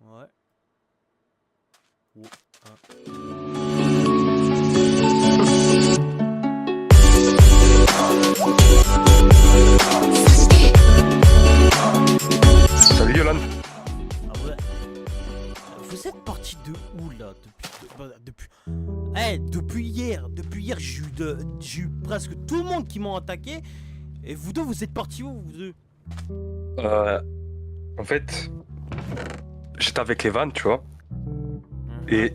Ouais. Oh, Salut Yolande. ah ouais. Vous êtes parti de où là depuis hier. Depuis hier, j'ai eu presque tout le monde qui m'a attaqué. Et vous deux, vous êtes partis où, vous deux? Euh, En fait, j'étais avec Evan, tu vois, et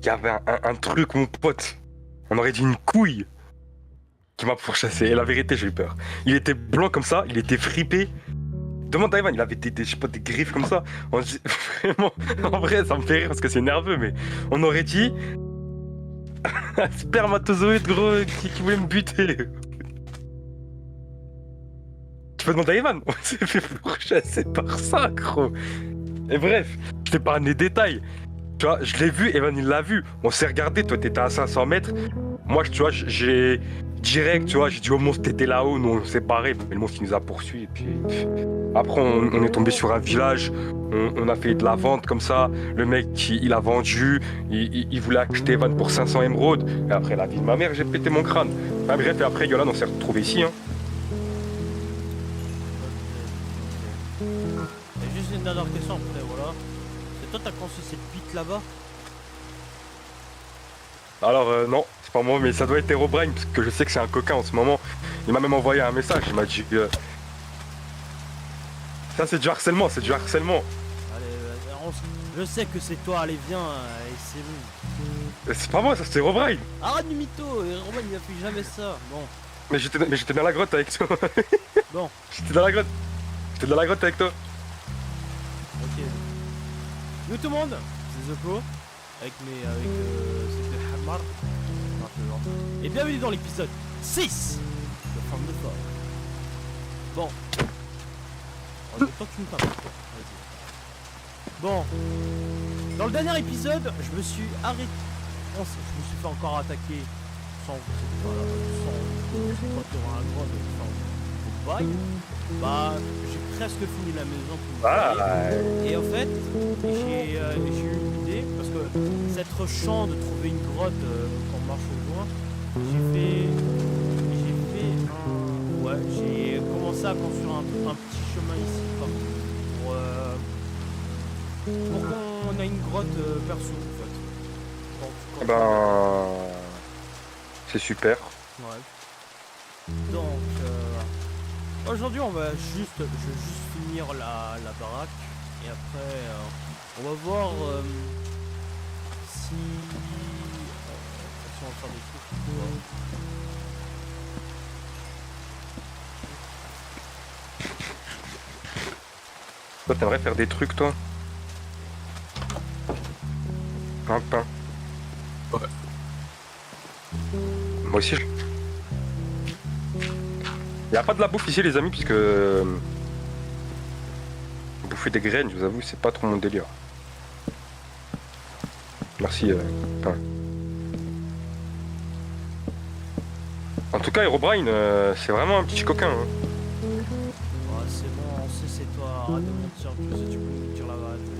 il y avait un truc, mon pote. On aurait dit une couille qui m'a pourchassé. Et la vérité, j'ai eu peur. Il était blanc comme ça, il était fripé. Demande à Evan, il avait je sais pas, des griffes comme ça. Vraiment, en vrai, ça me fait rire parce que c'est nerveux, mais on aurait dit un spermatozoïde gros qui voulait me buter. Tu peux demander à Evan, on s'est fait pourchasser par ça, gros. Et bref, je t'ai pas des détails. Tu vois, je l'ai vu, Evan il l'a vu. On s'est regardé, toi t'étais à 500 mètres. Moi, tu vois, j'ai direct, tu vois, j'ai dit au monstre t'étais là-haut, nous on s'est barré, mais le monstre il nous a poursuivis. Et puis après, on est tombé sur un village, on a fait de la vente comme ça. Le mec, il a vendu, il voulait acheter Evan pour 500 émeraudes. Et après, la vie de ma mère, j'ai pété mon crâne. Enfin, bref, et après, Yolande, on s'est retrouvés ici. Hein. Et juste une dernière question après, voilà. C'est toi, t'as construit cette bite là-bas? Alors, non, c'est pas moi, mais ça doit être Herobrine, parce que je sais que c'est un coquin en ce moment. Il m'a même envoyé un message, il m'a dit. Ça, c'est du harcèlement, c'est du harcèlement. Allez, je sais que c'est toi, allez, viens, et c'est bon. C'est pas moi, ça, c'est Herobrine. Arrête du mytho, Roman il a fait jamais ça. Bon, Mais j'étais dans la grotte avec toi. bon, J'étais dans la grotte. J'étais dans la grotte avec toi. ok. Nous tout le monde, c'est Zoko, c'était Hamar. Et bienvenue dans l'épisode 6 de Forme de Fort. Bon. Oh, le temps que tu me tapes. Vas-y. Bon. Dans le dernier épisode, je me suis arrêté. Je me suis fait encore attaquer sans un grand sans bail. Bah, j'ai presque fini la maison pour Et en fait, j'ai eu une idée parce que c'est être chiant de trouver une grotte quand on marche au loin. J'ai commencé à construire un petit chemin ici pour qu'on ait une grotte perso en fait. Eh ben. C'est super. Ouais. Donc aujourd'hui on va je vais juste finir la baraque et après on va voir si on va faire des trucs ou pas. Toi, t'aimerais faire des trucs, toi? Un pain. Ouais. Moi aussi, Y a pas de la bouffe ici, les amis, puisque bouffer des graines, je vous avoue, c'est pas trop mon délire. Merci, pain. En tout cas, Herobrine, c'est vraiment un petit coquin. Hein. Ouais, c'est bon, on sait c'est toi, arrête de mentir, tu sais tu peux me dire la vérité.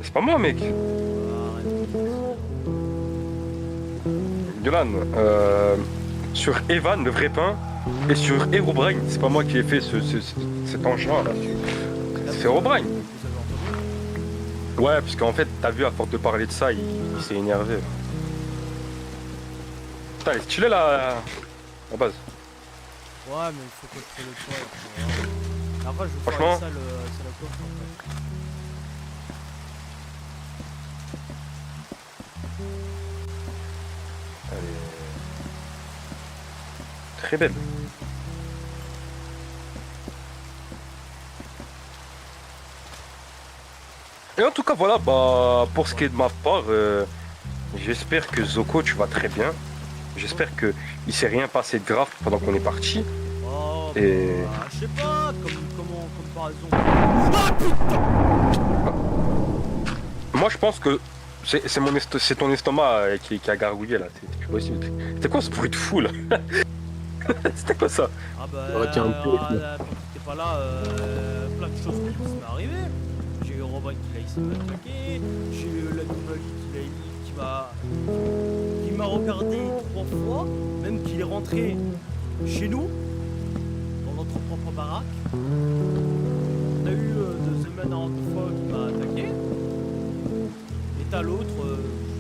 C'est pas moi, mec. Arrête. Yolan, sur Evan, le vrai pain, et sur Herobrine, c'est pas moi qui ai fait cet engin là. C'est Herobrine. Vous avez entendu? Ouais, parce qu'en fait, t'as vu, à force de parler de ça, il s'est énervé. Putain, elle est stylée là, la base. Ouais, mais il faut contrôler le toit. Après, je vais faire Franchement. la salle à coffre en fait. Elle est très belle. Et en tout cas, voilà, bah, pour ce qui est de ma part, j'espère que Zoko, tu vas très bien. J'espère que il s'est rien passé de grave pendant qu'on est parti. Oh, Et- bah, je sais pas, comme par exemple. Ah putain! Moi, je pense que c'est ton estomac qui a gargouillé là. C'est possible. C'était quoi ce bruit de fou là? C'était quoi ça? Ah bah, Retiens un peu. t'es pas là, plein de choses qui m'est arrivé. J'ai eu Robin qui a essayé de m'attaquer. J'ai l'anomalie qui m'a regardé 3 fois, même qu'il est rentré chez nous, dans notre propre baraque. On a eu The Man fois qui m'a attaqué. Et t'as l'autre, je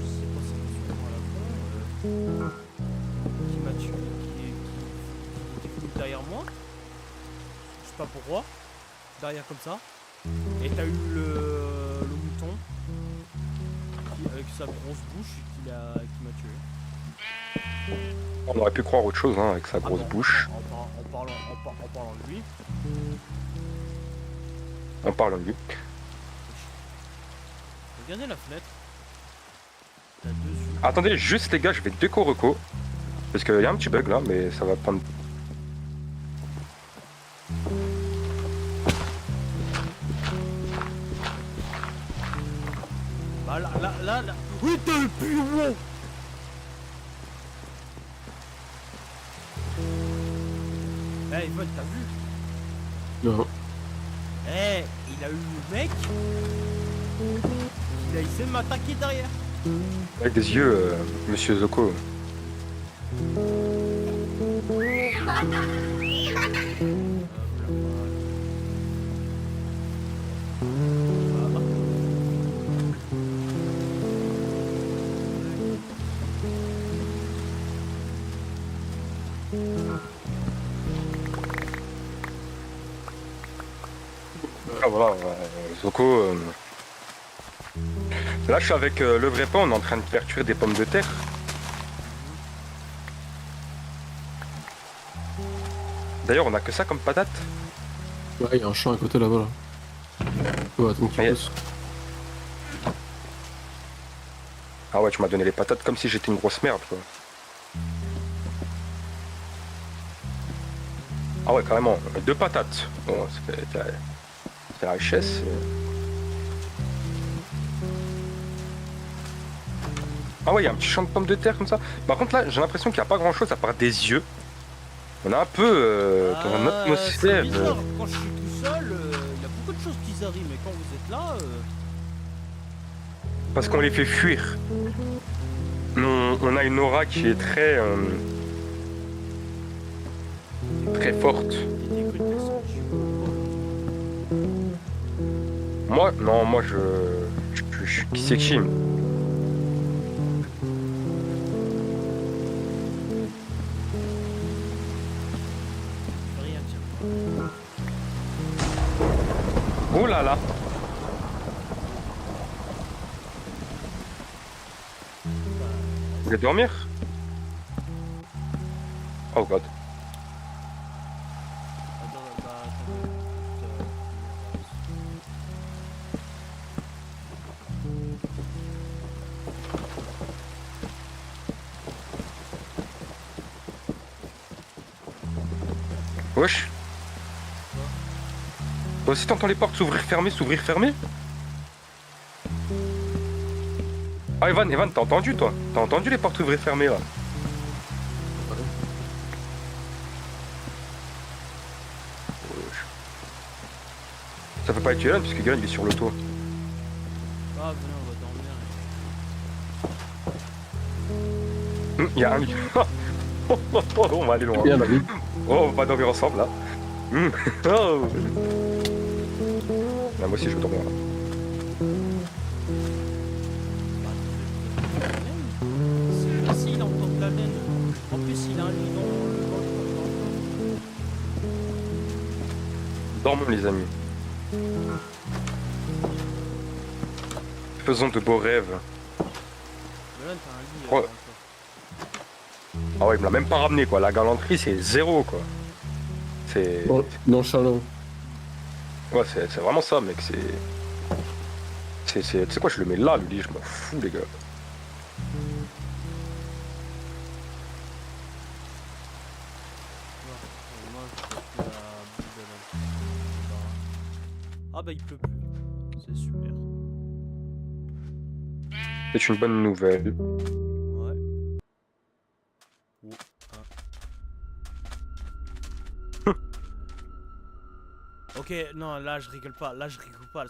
sais pas si c'est son nom à la fin, qui m'a tué, qui était venu derrière moi. Je sais pas pourquoi. Derrière comme ça. Et t'as eu le mouton avec sa grosse bouche qui m'a tué. On aurait pu croire autre chose hein, avec sa grosse bouche. En parlant de lui. En parlant de lui. Regardez la fenêtre. T'as 2 yeux. Attendez, juste les gars, je vais déco-reco. Parce qu'il y a un petit bug là, mais ça va prendre. Bah là. Oui, t'as le plus haut. Eh, Evan, t'as vu? Non. Eh, il a eu le mec. Il a essayé de m'attaquer derrière. Avec des yeux, monsieur Zoko. Ah voilà, Zoko. Là, je suis avec le vrai pain, on est en train de faire cuire des pommes de terre. D'ailleurs, on a que ça comme patate. Ouais, il y a un champ à côté là-bas. Là. Ouais, attends qu'il Mais- pousse. Ah ouais, tu m'as donné les patates comme si j'étais une grosse merde, quoi. Ah ouais, carrément, 2 patates. Bon, c'est la richesse. Ah ouais, il y a un petit champ de pommes de terre comme ça. Par contre, là, j'ai l'impression qu'il n'y a pas grand-chose à part des yeux. On a un peu dans une atmosphère. C'est bizarre. Quand je suis tout seul, il y a beaucoup de choses qui arrivent, mais quand vous êtes là, Parce qu'on les fait fuir. On a une aura qui est très très forte. t'es décrit de personne. Moi, non, moi je suis qui c'est qui? Je peux rien dire. Oh là là. Vous allez dormir? Oh god. Attends. Wesh. Toi aussi t'entends les portes s'ouvrir fermer? Ah Evan, t'as entendu toi? T'as entendu les portes s'ouvrir fermer là? Wesh. Ça peut pas être Evan puisque Evan il est sur le toit. Ah, venez, on va dormir. Il y a un lit. On va aller loin. Bien la vie. Oh, on va dormir ensemble là. Oh. Là, moi aussi je veux dormir là. C'est facile, il emporte la laine. En plus, il a un lit dans le Dormons les amis. Faisons de beaux rêves. Mais là, t'as un lit. Ouais. Ah ouais, il me l'a même pas ramené quoi. La galanterie c'est 0 quoi. C'est. Nonchalant. Ouais, c'est vraiment ça mec. Tu sais quoi, je le mets là le lit, je m'en fous les gars. Moi, je peux plus la boule de la... Ah bah il pleut plus. C'est super. C'est une bonne nouvelle. Ouais. Oh, Ok, non, là je rigole pas, là je rigole pas.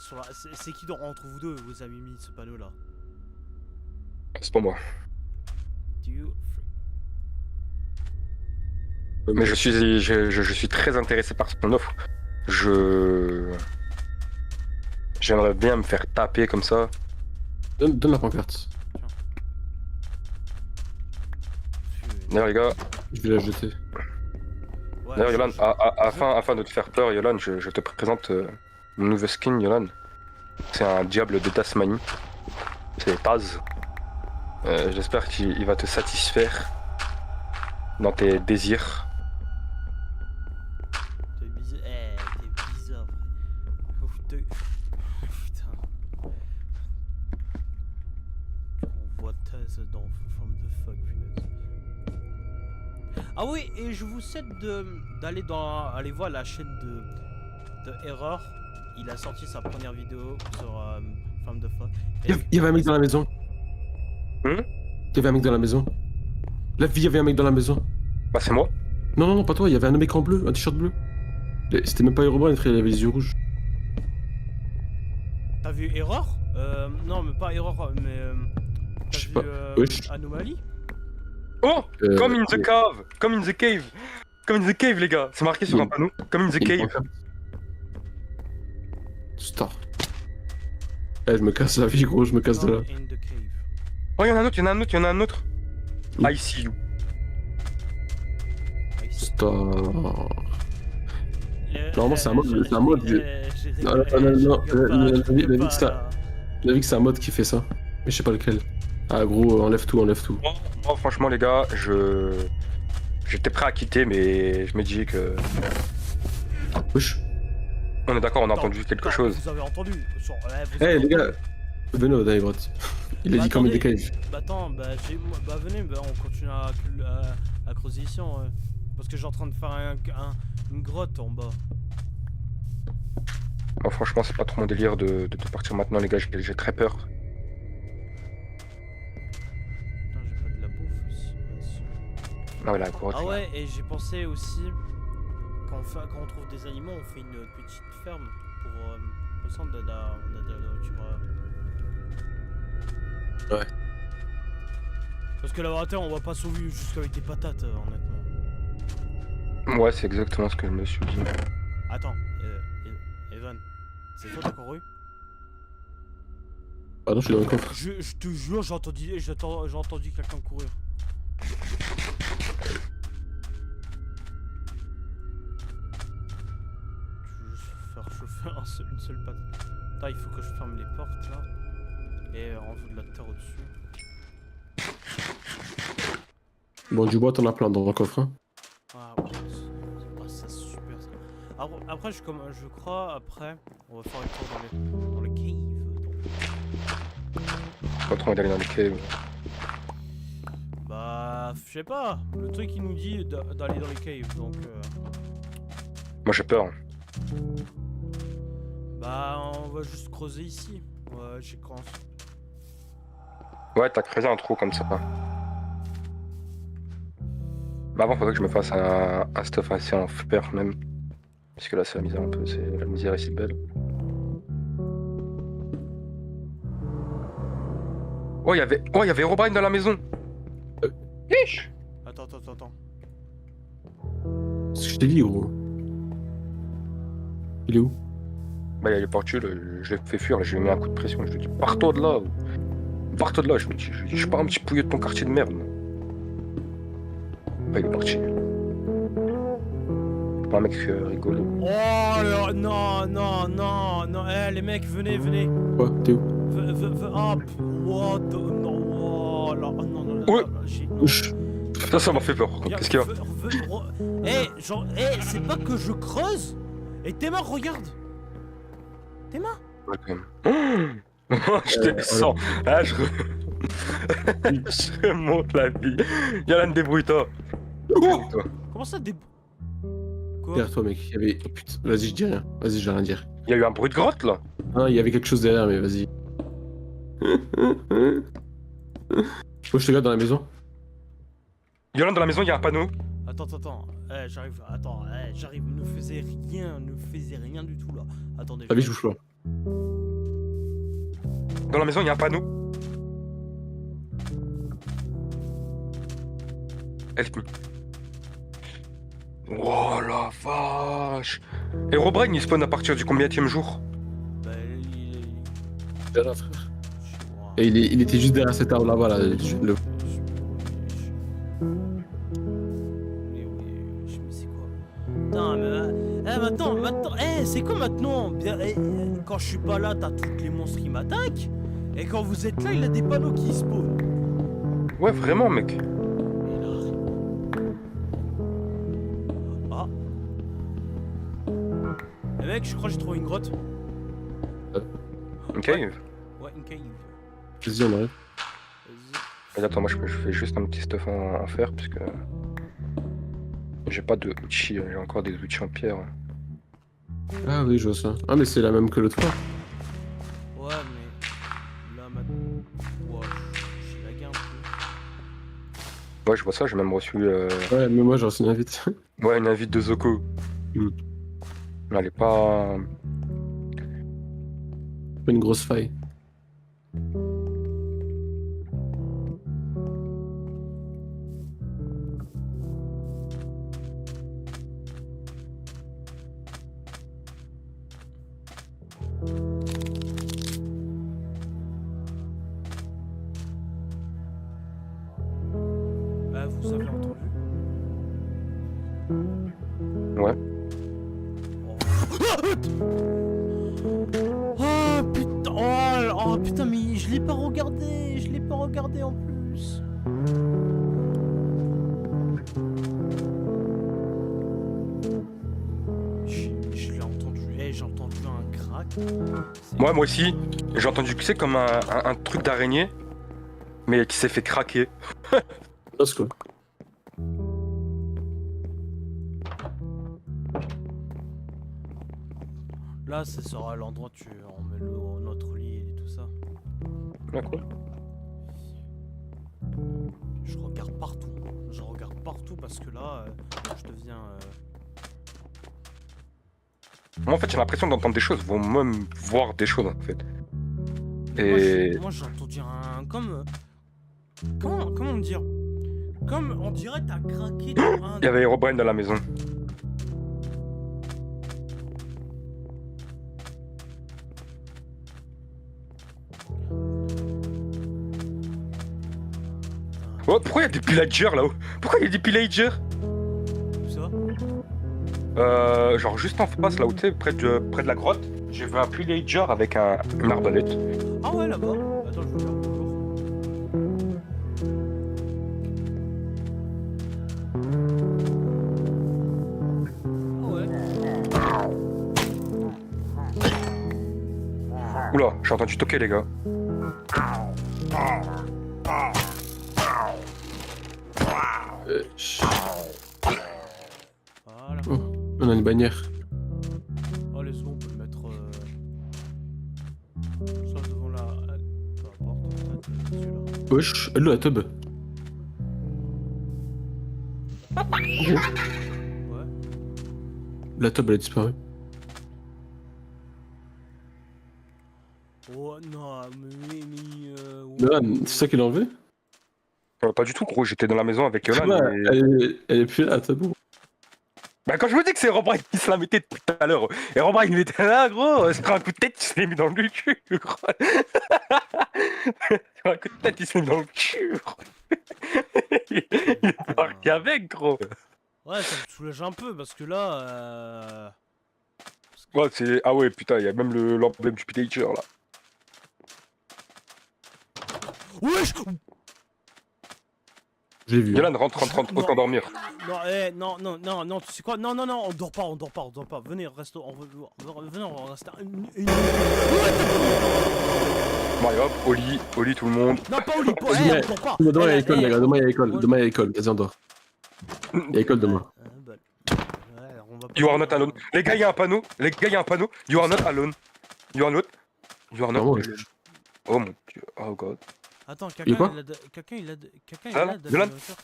C'est qui entre vous deux, vous avez mis ce panneau là? C'est pas moi. Do you... Mais je suis très intéressé par son offre. J'aimerais bien me faire taper comme ça. Donne la pancarte. D'ailleurs, les gars, Je vais la jeter. Ouais, d'ailleurs, Yolan, afin de te faire peur, Yolan, je te présente mon nouveau skin, Yolan. C'est un diable de Tasmanie. C'est Taz. J'espère qu'il va te satisfaire dans tes désirs. T'es bizarre, t'es bizarre, frère. Oh, putain. On voit Taz dans forme de fuck, punaise. Ah oui, et je vous souhaite d'aller aller voir la chaîne de Error. Il a sorti sa première vidéo sur Femme de Fuck. Il y avait un mec dans la maison. Hmm? Il y avait un mec dans la maison. La vie, il y avait un mec dans la maison. Bah, c'est moi. Non, non, non, pas toi, il y avait un mec en bleu, un t-shirt bleu. C'était même pas Herobrine, frère, il avait les yeux rouges. T'as vu Error? Non, mais pas Error, mais. Je T'as sais vu pas. Wesh. Anomaly? Oh! Come in the cave! Come in the cave! Come in the cave, les gars! C'est marqué sur un panneau. Come in the cave. Star. Eh, je me casse la vie, gros, je me casse de là. Come in the cave. Oh, y'en a un autre, y'en a un autre, y'en a un autre. Où? I see you. Star. Normalement, c'est un mode. Je- C'est un mode. je- Non, non, non, non, je rigole pas, la je vie, rigole la vie, pas, ça. là. J'ai vu que c'est un mode qui fait ça. Mais je sais pas lequel. Ah, gros, enlève tout, enlève tout. Moi, franchement, les gars, j'étais prêt à quitter, mais je me dis que. Wesh. On est d'accord, on a Attends, entendu quelque attends, chose. Vous avez entendu vous Eh, avez les gars. entendu. Venez au dernier grotte. Il a Bah, dit comme des attendez. caves. Bah attends, bah venez, bah, on continue à creuser ici, ouais. Parce que j'ai en train de faire une grotte en bas. Moi, franchement, c'est pas trop mon délire de partir maintenant, les gars, j'ai très peur. Putain, j'ai pas de la bouffe aussi. Ah ouais, la grotte. Ah là. ouais, et j'ai pensé aussi, quand on trouve des animaux, on fait une petite ferme pour... comme ça, on a de la nourriture... Ouais. Parce que là-bas, on va pas sauver juste avec des patates, honnêtement. Ouais, c'est exactement ce que je me suis dit. Attends, Evan, c'est toi ta couru? Ah non, je suis dans le coffre. Je te jure, j'ai entendu quelqu'un courir. Je veux juste faire chauffer une seule patate. Attends, il faut que je ferme les portes là. Et en dessous de la terre au-dessus. Bon, du bois, t'en as plein dans le coffre, hein. Ah ouais, c'est super ça. Après, je crois, après, on va faire un tour dans le cave. Pas trop envie d'aller dans les caves. Bah, je sais pas. Le truc il nous dit d'aller dans les caves, donc. Moi, j'ai peur. Bah, on va juste creuser ici. Ouais, j'ai crainte. Ouais, t'as creusé un trou comme ça. Bah avant, faudrait que je me fasse un stuff assez en fer même. Parce que là, c'est la misère un peu, la misère est si belle. Oh, il y avait Herobrine dans la maison. Yeesh. Attends. C'est ce que je t'ai dit, gros. Il est où? Bah, il y a le portule, je l'ai fait fuir, là, je lui ai mis un coup de pression. Je lui ai dit, pars-toi de là. Pars-toi de là. Je suis pas un petit pouilleux de ton quartier de merde. Bah, il est parti. C'est pas un mec rigolo. Oh là, non. Eh, les mecs, venez. Quoi? T'es où? Hop. What the... Non, oh là, oh, non, Ouais. non. Wesh. Ça m'a fait peur. Qu'est-ce qu'il y a? C'est pas que je creuse. Et Théma, regarde. Théma. Ouais, quand même. Je te sens. Ah, je remonte la vie. Yalan, débrouille-toi. Débrouille-toi. Comment ça Quoi? Derrière toi, mec. Il y avait. Oh, putain. Vas-y, je dis rien. Vas-y, je vais rien dire. Il y a eu un bruit de grotte là. Ah, il y avait quelque chose derrière, mais vas-y. Faut que je te garde dans la maison. Yolande, dans la maison, il y a un panneau. Attends. j'arrive. Attends, j'arrive. Ne faisait rien du tout là. Attendez. Ta vie, je bouge pas. Dans la maison, il y a un panneau. Help me. Oh la vache. Et Robrain, il spawn à partir du combienième jour? Bah, Là, frère. Et il était juste derrière cet arbre là-bas, là. Mais c'est quoi? Putain, mais maintenant, c'est quoi maintenant? Bien, quand je suis pas là, t'as toutes les monstres qui m'attaquent. Et quand vous êtes là, il a des panneaux qui spawnent. Ouais, vraiment, mec. Et là... Ah. Eh mec, je crois que j'ai trouvé une grotte. Une cave. Ouais, une cave. Vas-y, on arrive. Vas-y. Attends, moi je fais juste un petit stuff en fer, puisque j'ai pas de outils, j'ai encore des outils en pierre. Ah oui, je vois ça. Ah, mais c'est la même que l'autre fois. Ouais, mais là maintenant. Ouais, j'ai lagué un peu. Ouais, je vois ça, j'ai même reçu Ouais, mais moi, j'ai reçu une invite. ouais, une invite de Zoko. Hmm. Elle est pas. Une grosse faille. Ah, vous avez entendu? Ouais. Oh putain, oh putain, mais je l'ai pas regardé en plus. Je l'ai entendu, j'ai entendu un crack. Moi aussi, j'ai entendu que c'est comme un truc d'araignée, mais qui s'est fait craquer. That's quoi. Là, ça sera l'endroit où on met notre lit et tout ça. D'accord. Je regarde partout parce que là, je deviens. Moi, en fait, j'ai l'impression d'entendre des choses, vont même voir des choses, en fait. Et. Moi, j'ai entendu un. Comment dire? Comme on dirait t'as craqué dans un. Il y avait Herobrine dans la maison. Oh, pourquoi il y a des pillagers là-haut? Pourquoi il y a des pillagers? Où ça? Genre juste en face, là où tu sais, près de la grotte, j'ai vu un pillager avec une arbalète. Ah ouais, là-bas. Attends, je veux faire bonjour. Ah ouais. Oula, j'ai entendu toquer les gars. Chut. Voilà. Oh, on a une bannière. Oh, les sons, on peut le mettre. Soit devant la. Peu importe, peut-être celui-là. Wesh, elle la tub. Ouais. La tub, elle a disparu. Oh non, mais. Ouais. Yolan, c'est ça qu'il a enlevé? Pas du tout, gros, j'étais dans la maison avec Yolan. Ouais, Et... elle est plus là, t'as bon. Bah, quand je me dis que c'est Herobrine qui se la mettait depuis tout à l'heure, Herobrine il était là, gros, sur un coup de tête, il se l'est mis dans le cul, gros. Sur un coup de tête, il se l'est mis dans le cul, gros. Il est parti avec, gros. Ouais, ça me soulage un peu parce que là. Ouais, c'est. Ah ouais, putain, il y a même l'emblème du pillager là. Wesh! J'ai vu. Yolan, rentre, autant dormir. Non, tu sais quoi? Non, on dort pas. Venez, reste, venez, on va rester une... Bon, allez hop, au lit, tout le monde. Non, pas au lit, on dort pas. Demain, il y a école, les gars. Demain, il y a école. Ouais. Demain, il y a école. Vas-y, on dort. Il y a école demain. You are not alone. Les gars, il y a un panneau. You are not alone. You are not Vraiment, alone. Oh mon dieu. Oh god. Attends, Il y a quoi quelqu'un il a de Ça va la Yolan nourriture.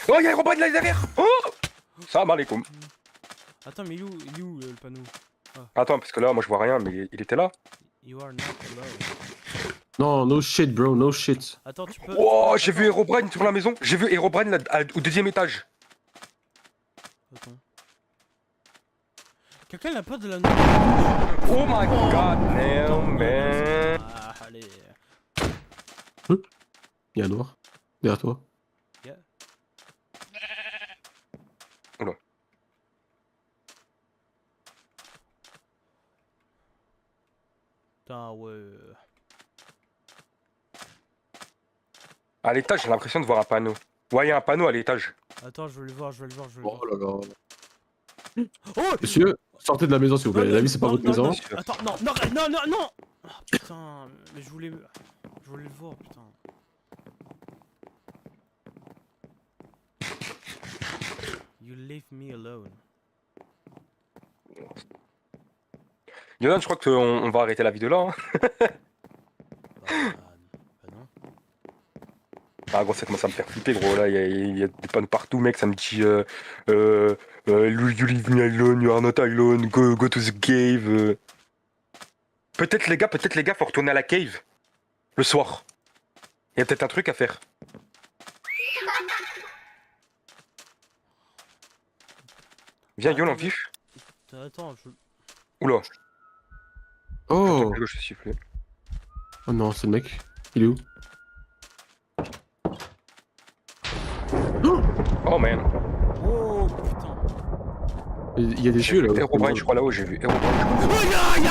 Oh, il y a Herobrine là derrière. Oh Salam alaikum. Attends, mais il est où le panneau? Attends, parce que là, moi je vois rien, mais il était là. You are not alone. Non, no shit, bro, no shit. Attends, tu peux. Oh, j'ai attends, vu Herobrine sur la maison. J'ai vu Herobrine là, au deuxième étage. Attends. Quelqu'un n'a pas de la. Oh my god, damn, man. Ah, allez. Il y a un noir. Derrière toi. Yeah. Oula. Putain, ouais. À l'étage, j'ai l'impression de voir un panneau. Ouais, il y a un panneau à l'étage. Attends, je vais le voir, je vais le voir, je vais le voir. Oh là là. Oh Monsieur, sortez de la maison s'il vous plaît. La vie c'est pas votre maison. non, attends, non, non, non, non, non. Ah, putain, mais je voulais le voir, putain. You leave me alone. Yonan, je crois qu'on va arrêter la vidéo là. Hein. Bah non. Ah, gros, ça commence à me faire flipper, gros. Là, il y a des panneaux partout, mec. Ça me dit you leave me alone, you are not alone, go to the cave. Peut-être, les gars, faut retourner à la cave le soir. Il y a peut-être un truc à faire. Viens, Yolan, vif. Attends, je. Oula. Oh. Je suis sifflé. Oh non, c'est le mec. Il est où? Oh man. Oh putain. Il y a des J'ai yeux vu là. Herobrine, je crois là-haut, j'ai vu Herobrine. Oh, ya, ya.